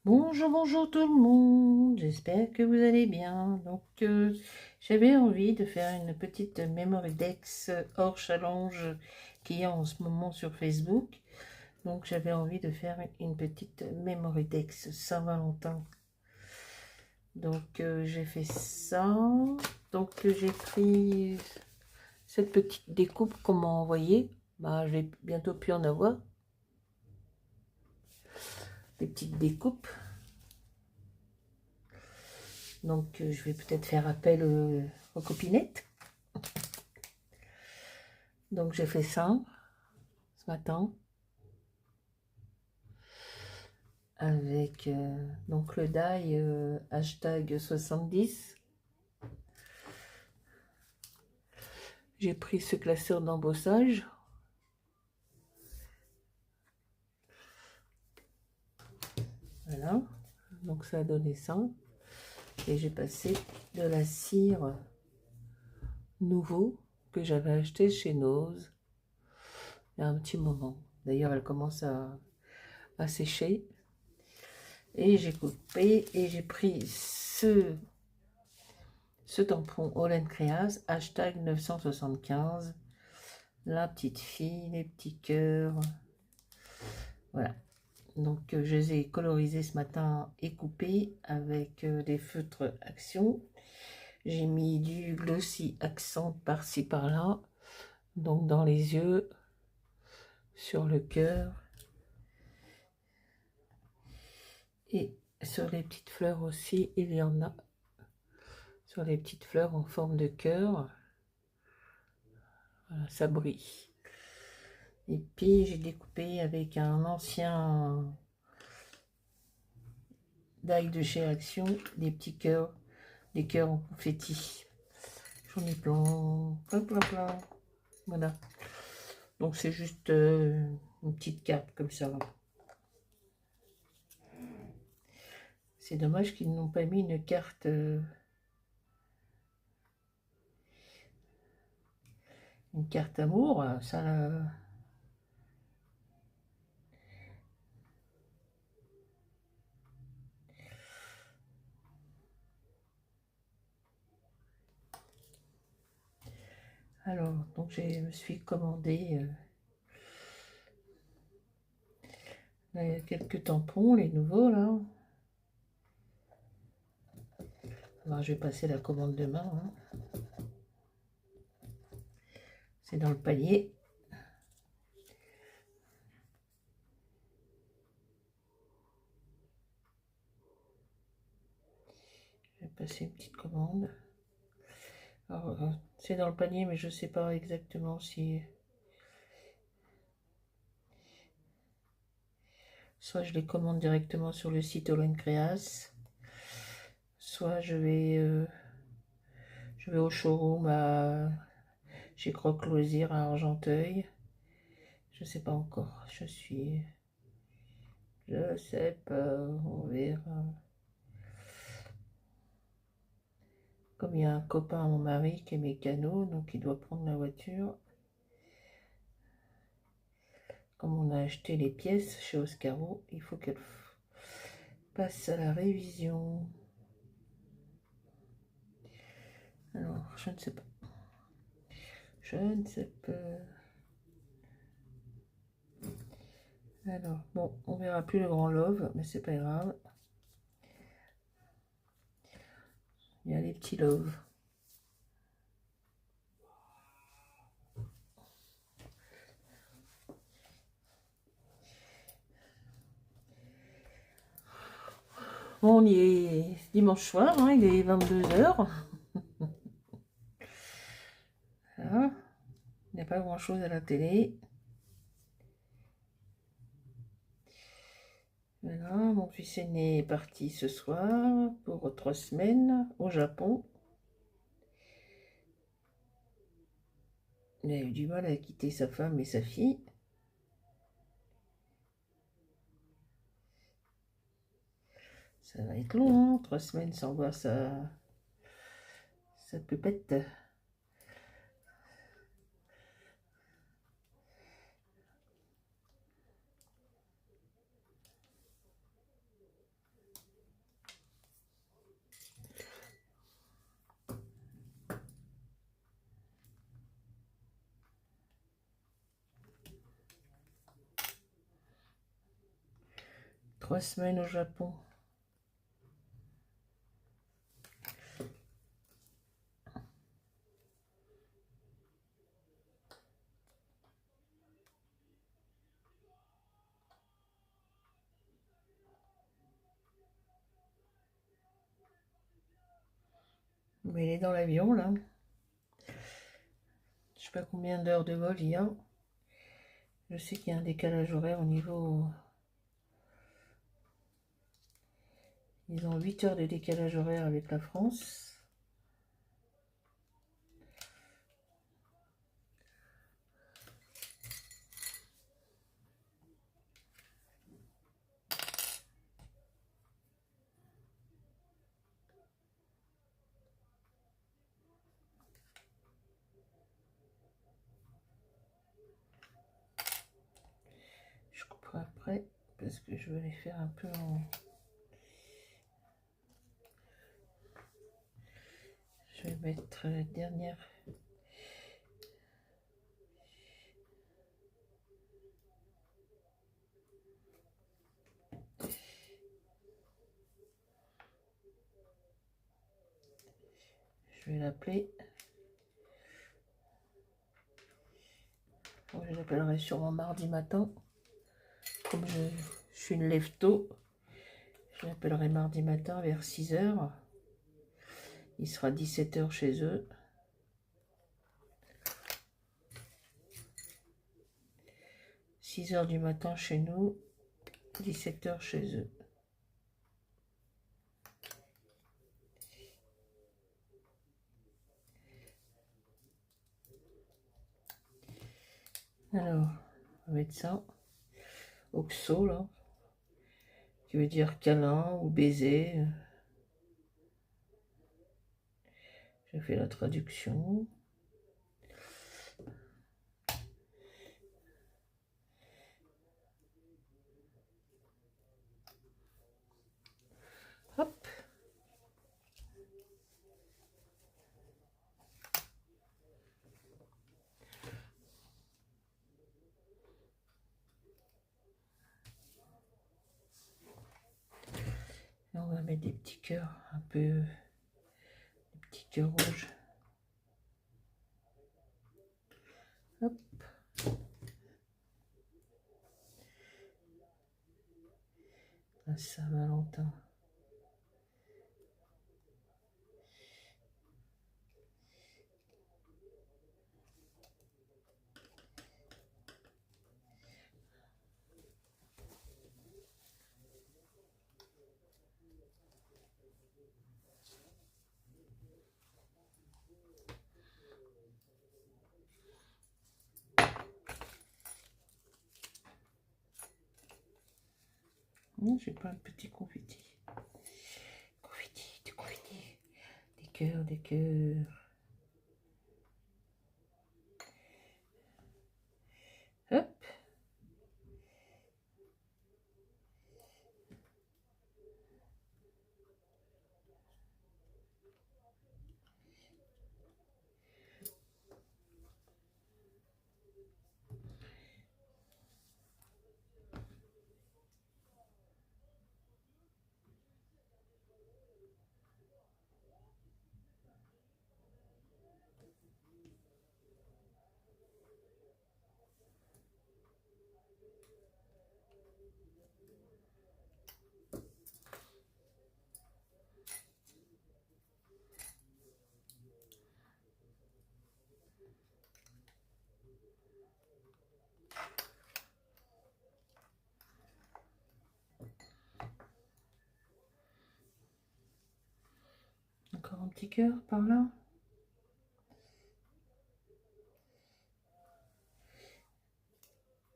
Bonjour, bonjour tout le monde, j'espère que vous allez bien. J'avais envie de faire une petite Memory Dex hors challenge qui est en ce moment sur Facebook. Donc, j'avais envie de faire une petite Memory Dex Saint-Valentin. J'ai fait ça. J'ai pris cette petite découpe qu'on m'a envoyée. Je vais bientôt plus en avoir. Des petites découpes. Je vais peut-être faire appel aux copinettes. Donc, j'ai fait ça ce matin avec le die hashtag 70. J'ai pris ce classeur d'embossage. Voilà. Donc, ça a donné ça. Et j'ai passé de la cire nouveau que j'avais acheté chez Nose il y a un petit moment. D'ailleurs, elle commence à sécher. Et j'ai coupé et j'ai pris ce tampon Holland Creas, hashtag 975. La petite fille, les petits cœurs. Voilà. Je les ai colorisés ce matin et coupés avec des feutres Action. J'ai mis du glossy accent par-ci par-là. Donc, dans les yeux, sur le cœur. Et sur les petites fleurs aussi, il y en a. Sur les petites fleurs en forme de cœur. Voilà, ça brille. Et puis, j'ai découpé avec un ancien die de chez Action des petits cœurs, des cœurs en confetti. J'en ai plein, plein, plein, plein. Voilà. Donc, c'est juste une petite carte comme ça. C'est dommage qu'ils n'ont pas mis une carte amour. Ça, alors, je me suis commandé quelques tampons, les nouveaux là. Alors, je vais passer la commande demain. Hein. C'est dans le panier. Je vais passer une petite commande. Alors, c'est dans le panier, mais je ne sais pas exactement si... Soit je les commande directement sur le site Holland Creas, soit je vais au showroom chez Croque Loisirs à Argenteuil. Je sais pas encore. Je sais pas. On verra. Comme il y a un copain à mon mari qui est mécano, donc il doit prendre la voiture. Comme on a acheté les pièces chez Oscaro, il faut qu'elle passe à la révision. Alors, je ne sais pas. Je ne sais pas. Alors, bon, on verra plus le grand love, mais c'est pas grave. Il y a les petits love. Bon, on y est dimanche soir, hein, il est 22h. Voilà. Il n'y a pas grand chose à la télé. Voilà, mon fils aîné est parti ce soir pour 3 semaines au Japon. Il a eu du mal à quitter sa femme et sa fille. Ça va être long, hein, 3 semaines sans voir sa pupette. 3 semaines au Japon. Mais il est dans l'avion là. Je sais pas combien d'heures de vol il y a. Je sais qu'il y a un décalage horaire au niveau... Ils ont 8 heures de décalage horaire avec la France. Je couperai après parce que je vais les faire un peu en... Je vais mettre la dernière. Je vais l'appeler. Bon, je l'appellerai sûrement mardi matin. Comme je suis une lève tôt, je l'appellerai mardi matin vers 6 heures. Il sera 17 heures chez eux. « 6 heures du matin chez nous, 17 heures chez eux. » Alors, on va mettre ça. Oxo, là. Qui veut dire câlin ou baiser. J'ai fait la traduction. Hop. Et on va mettre des petits cœurs, un peu... Des petits cœurs rouges. Hop. La Saint-Valentin. J'ai plein de petits confettis. Confettis, des confettis. Des cœurs, des cœurs. Hop. Encore un petit cœur par là.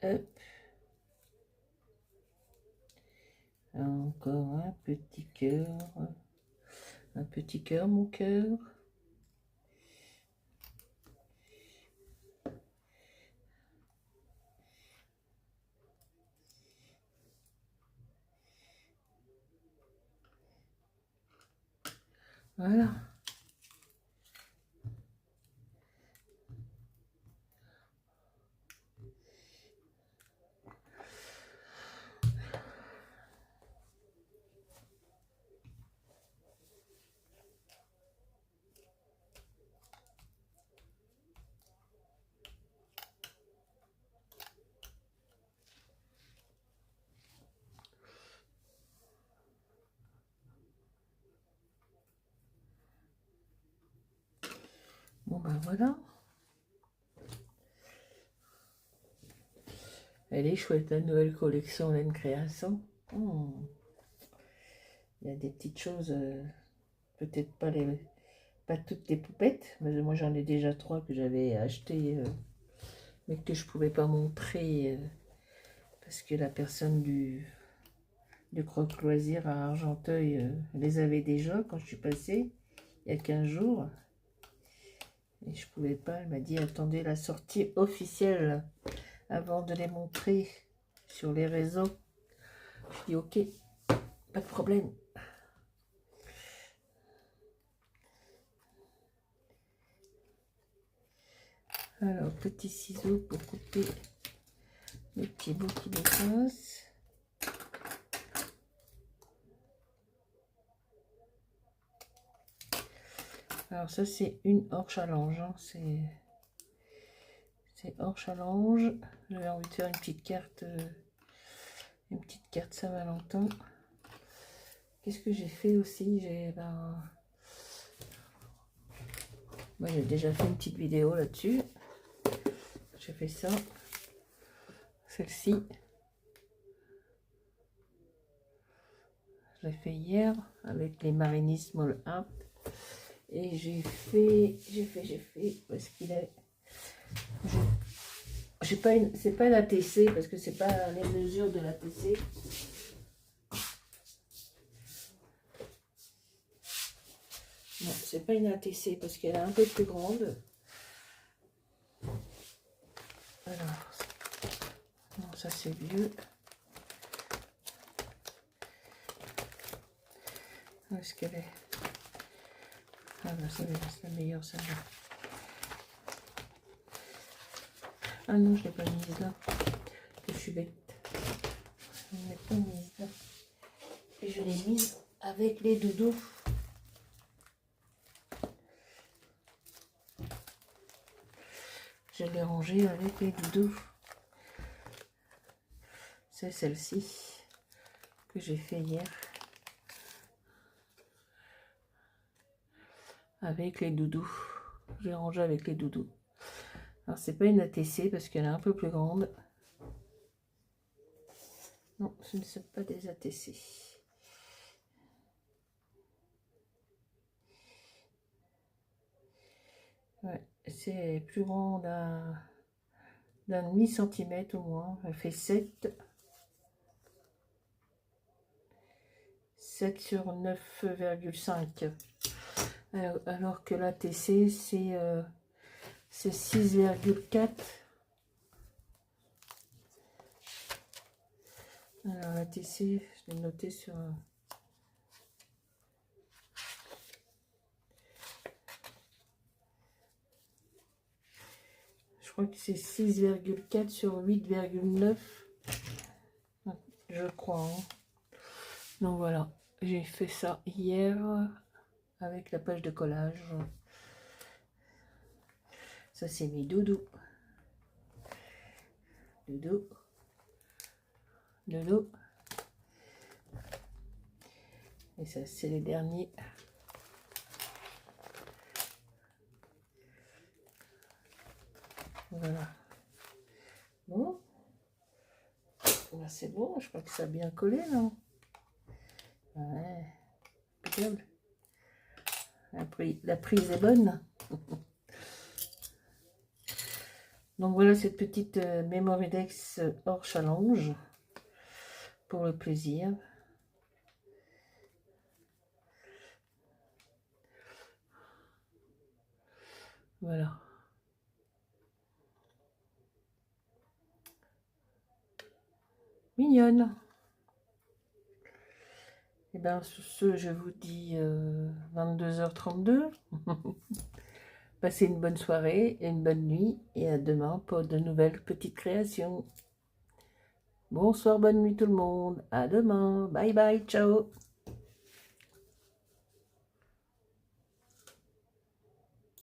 Hop. Encore un petit cœur. Un petit cœur, mon cœur. Voilà. Bon ben voilà. Elle est chouette la nouvelle collection Laine Création. Il y a des petites choses, peut-être pas toutes les poupettes, mais moi j'en ai déjà 3 que j'avais achetées, mais que je pouvais pas montrer parce que la personne du Croque Loisir à Argenteuil les avait déjà quand je suis passée il y a 15 jours. Et je pouvais pas, elle m'a dit attendez la sortie officielle avant de les montrer sur les réseaux. Je dis ok, pas de problème. Alors, petit ciseau pour couper les petits bouts qui dépassent. Alors ça c'est une hors-challenge, hein. C'est hors-challenge. J'avais envie de faire une petite carte Saint-Valentin. Qu'est-ce que j'ai fait aussi? Moi j'ai déjà fait une petite vidéo là-dessus. J'ai fait ça. Celle-ci. Je l'ai fait hier avec les Marini Small Art. Et j'ai fait, parce qu'il est... c'est pas l'ATC, parce que c'est pas les mesures de l'ATC. Non, c'est pas une ATC, parce qu'elle est un peu plus grande. Alors, non, ça c'est vieux. Où est-ce qu'elle est? Ah ben c'est la meilleure celle-là. Ah non, je l'ai pas mise là. Je suis bête. Je ne l'ai pas mise là. Et je l'ai mise avec les doudous. Je l'ai rangée avec les doudous. C'est celle-ci que j'ai fait hier. Avec les doudous. J'ai rangé avec les doudous. Alors c'est pas une ATC parce qu'elle est un peu plus grande. Non, ce ne sont pas des ATC. Ouais, c'est plus grand d'un demi-centimètre au moins. Elle fait 7 sur 9,5. Alors que l'ATC c'est 6,4. Alors l'ATC, je l'ai noté sur je crois que c'est 6,4 sur 8,9. Je crois. Hein. Donc voilà, j'ai fait ça hier avec la page de collage. Ça c'est mes doudous. Doudou. Doudou. Et ça c'est les derniers. Voilà. Bon. Là c'est bon, je crois que ça a bien collé là. Ouais. Impeccable. La prise est bonne. Donc voilà cette petite Memorydex hors challenge pour le plaisir. Voilà. Mignonne. Et bien sur ce, je vous dis 22h32. Passez une bonne soirée et une bonne nuit. Et à demain pour de nouvelles petites créations. Bonsoir, bonne nuit tout le monde. À demain. Bye bye, ciao.